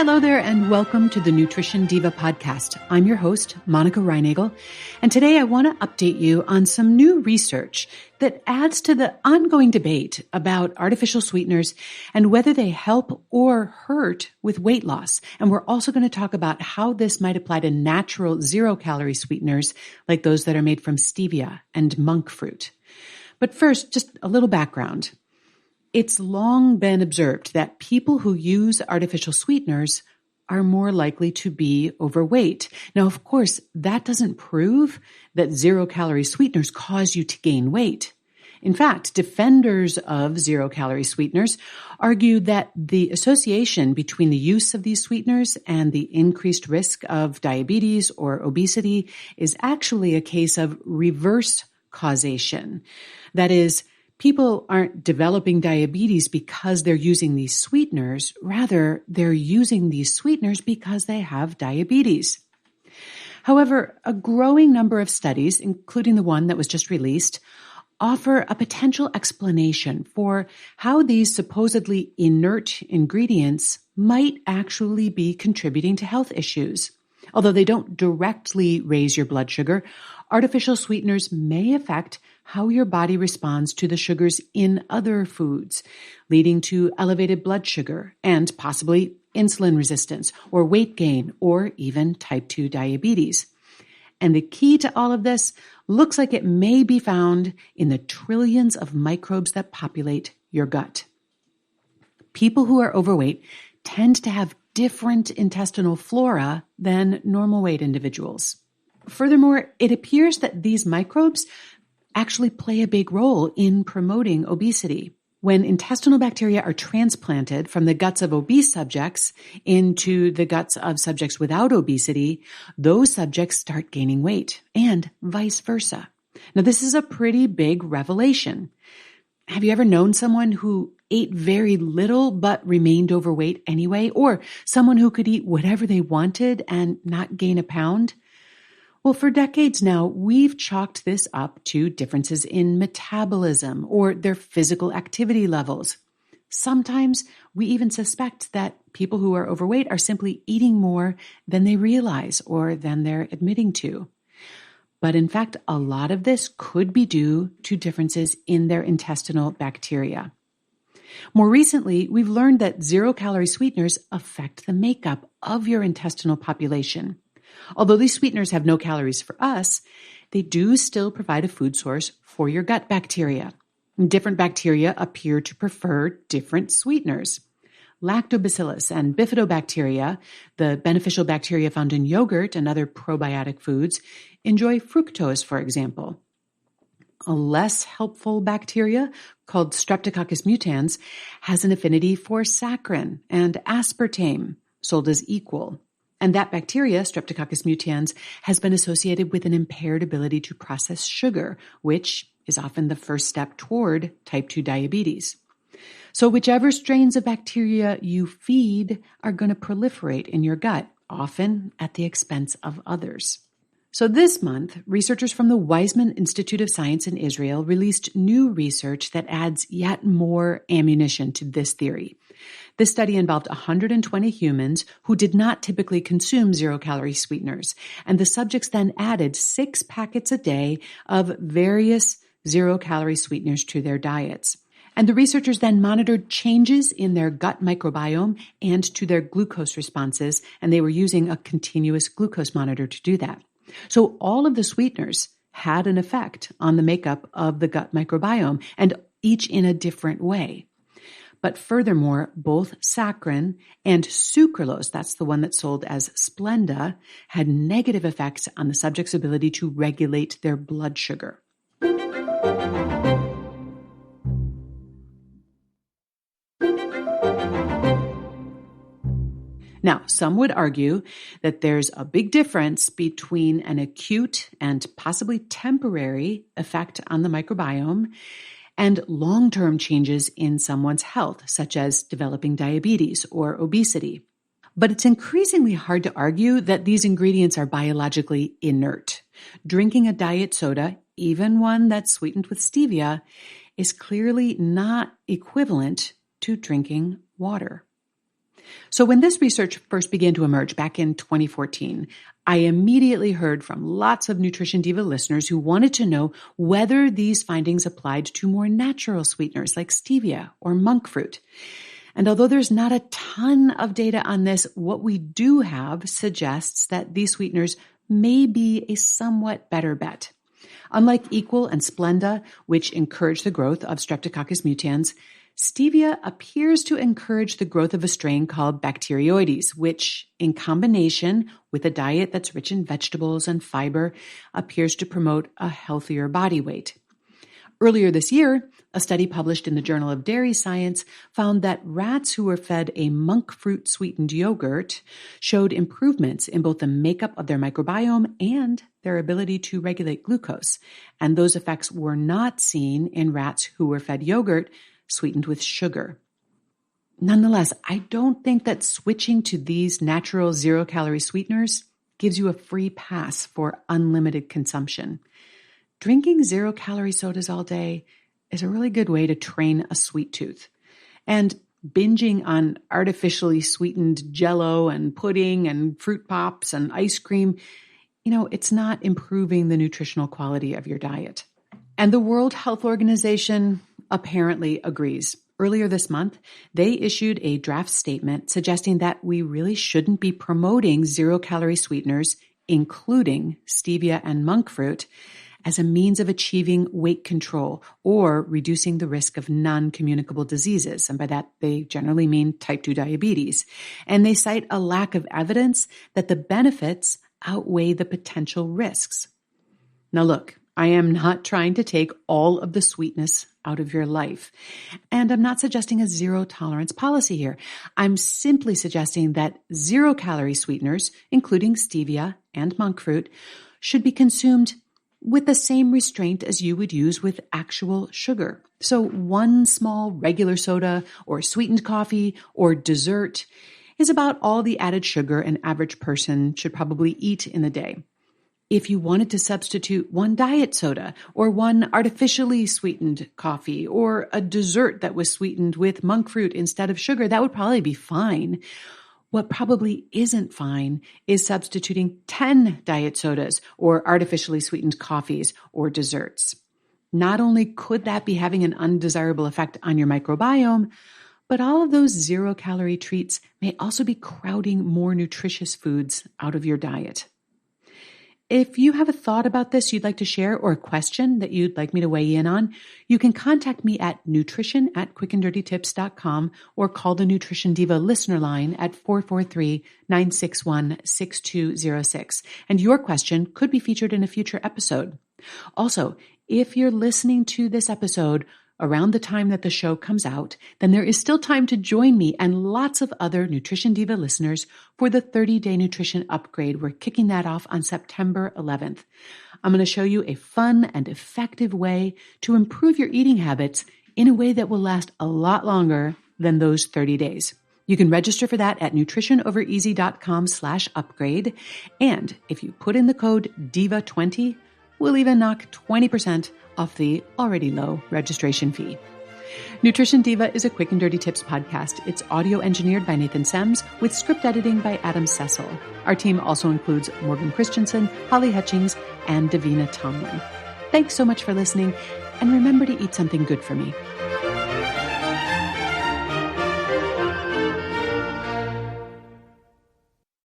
Hello there, and welcome to the Nutrition Diva podcast. I'm your host, Monica Reinagel, and today I want to update you on some new research that adds to the ongoing debate about artificial sweeteners and whether they help or hurt with weight loss. And we're also going to talk about how this might apply to natural zero-calorie sweeteners like those that are made from stevia and monk fruit. But first, just a little background. It's long been observed that people who use artificial sweeteners are more likely to be overweight. Now, of course, that doesn't prove that zero-calorie sweeteners cause you to gain weight. In fact, defenders of zero-calorie sweeteners argue that the association between the use of these sweeteners and the increased risk of diabetes or obesity is actually a case of reverse causation. That is, people aren't developing diabetes because they're using these sweeteners. Rather, they're using these sweeteners because they have diabetes. However, a growing number of studies, including the one that was just released, offer a potential explanation for how these supposedly inert ingredients might actually be contributing to health issues. Although they don't directly raise your blood sugar, artificial sweeteners may affect how your body responds to the sugars in other foods, leading to elevated blood sugar and possibly insulin resistance or weight gain or even type 2 diabetes. And the key to all of this looks like it may be found in the trillions of microbes that populate your gut. People who are overweight tend to have different intestinal flora than normal weight individuals. Furthermore, it appears that these microbes actually play a big role in promoting obesity. When intestinal bacteria are transplanted from the guts of obese subjects into the guts of subjects without obesity, those subjects start gaining weight, and vice versa. Now, this is a pretty big revelation. Have you ever known someone who ate very little but remained overweight anyway, or someone who could eat whatever they wanted and not gain a pound? Well, for decades now, we've chalked this up to differences in metabolism or their physical activity levels. Sometimes we even suspect that people who are overweight are simply eating more than they realize or than they're admitting to. But in fact, a lot of this could be due to differences in their intestinal bacteria. More recently, we've learned that zero-calorie sweeteners affect the makeup of your intestinal population. Although these sweeteners have no calories for us, they do still provide a food source for your gut bacteria. Different bacteria appear to prefer different sweeteners. Lactobacillus and bifidobacteria, the beneficial bacteria found in yogurt and other probiotic foods, enjoy fructose, for example. A less helpful bacteria called Streptococcus mutans has an affinity for saccharin and aspartame, sold as equal. And that bacteria, Streptococcus mutans, has been associated with an impaired ability to process sugar, which is often the first step toward type 2 diabetes. So whichever strains of bacteria you feed are going to proliferate in your gut, often at the expense of others. So this month, researchers from the Weizmann Institute of Science in Israel released new research that adds yet more ammunition to this theory. This study involved 120 humans who did not typically consume zero-calorie sweeteners, and the subjects then added 6 packets a day of various zero-calorie sweeteners to their diets. And the researchers then monitored changes in their gut microbiome and to their glucose responses, and they were using a continuous glucose monitor to do that. So all of the sweeteners had an effect on the makeup of the gut microbiome, and each in a different way. But furthermore, both saccharin and sucralose, that's the one that's sold as Splenda, had negative effects on the subject's ability to regulate their blood sugar. Now, some would argue that there's a big difference between an acute and possibly temporary effect on the microbiome and long-term changes in someone's health, such as developing diabetes or obesity. But it's increasingly hard to argue that these ingredients are biologically inert. Drinking a diet soda, even one that's sweetened with stevia, is clearly not equivalent to drinking water. So when this research first began to emerge back in 2014, I immediately heard from lots of Nutrition Diva listeners who wanted to know whether these findings applied to more natural sweeteners like stevia or monk fruit. And although there's not a ton of data on this, what we do have suggests that these sweeteners may be a somewhat better bet. Unlike Equal and Splenda, which encourage the growth of Streptococcus mutans, stevia appears to encourage the growth of a strain called Bacteroides, which, in combination with a diet that's rich in vegetables and fiber, appears to promote a healthier body weight. Earlier this year, a study published in the Journal of Dairy Science found that rats who were fed a monk fruit sweetened yogurt showed improvements in both the makeup of their microbiome and their ability to regulate glucose. And those effects were not seen in rats who were fed yogurt sweetened with sugar. Nonetheless, I don't think that switching to these natural zero-calorie sweeteners gives you a free pass for unlimited consumption. Drinking zero-calorie sodas all day is a really good way to train a sweet tooth. And binging on artificially sweetened Jell-O and pudding and fruit pops and ice cream, it's not improving the nutritional quality of your diet. And the World Health Organization apparently agrees. Earlier this month, they issued a draft statement suggesting that we really shouldn't be promoting zero-calorie sweeteners, including stevia and monk fruit, as a means of achieving weight control or reducing the risk of non-communicable diseases. And by that, they generally mean type 2 diabetes. And they cite a lack of evidence that the benefits outweigh the potential risks. Now look, I am not trying to take all of the sweetness out of your life. And I'm not suggesting a zero tolerance policy here. I'm simply suggesting that zero-calorie sweeteners, including stevia and monk fruit, should be consumed with the same restraint as you would use with actual sugar. So one small regular soda or sweetened coffee or dessert is about all the added sugar an average person should probably eat in a day. If you wanted to substitute one diet soda or one artificially sweetened coffee or a dessert that was sweetened with monk fruit instead of sugar, that would probably be fine. What probably isn't fine is substituting 10 diet sodas or artificially sweetened coffees or desserts. Not only could that be having an undesirable effect on your microbiome, but all of those zero-calorie treats may also be crowding more nutritious foods out of your diet. If you have a thought about this you'd like to share or a question that you'd like me to weigh in on, you can contact me at nutrition@quickanddirtytips.com or call the Nutrition Diva listener line at 443-961-6206. And your question could be featured in a future episode. Also, if you're listening to this episode around the time that the show comes out, then there is still time to join me and lots of other Nutrition Diva listeners for the 30-day nutrition upgrade. We're kicking that off on September 11th. I'm going to show you a fun and effective way to improve your eating habits in a way that will last a lot longer than those 30 days. You can register for that at nutritionovereasy.com/upgrade. And if you put in the code DIVA20, we'll even knock 20% off the already low registration fee. Nutrition Diva is a Quick and Dirty Tips podcast. It's audio engineered by Nathan Sems with script editing by Adam Cecil. Our team also includes Morgan Christensen, Holly Hutchings, and Davina Tomlin. Thanks so much for listening, and remember to eat something good for me.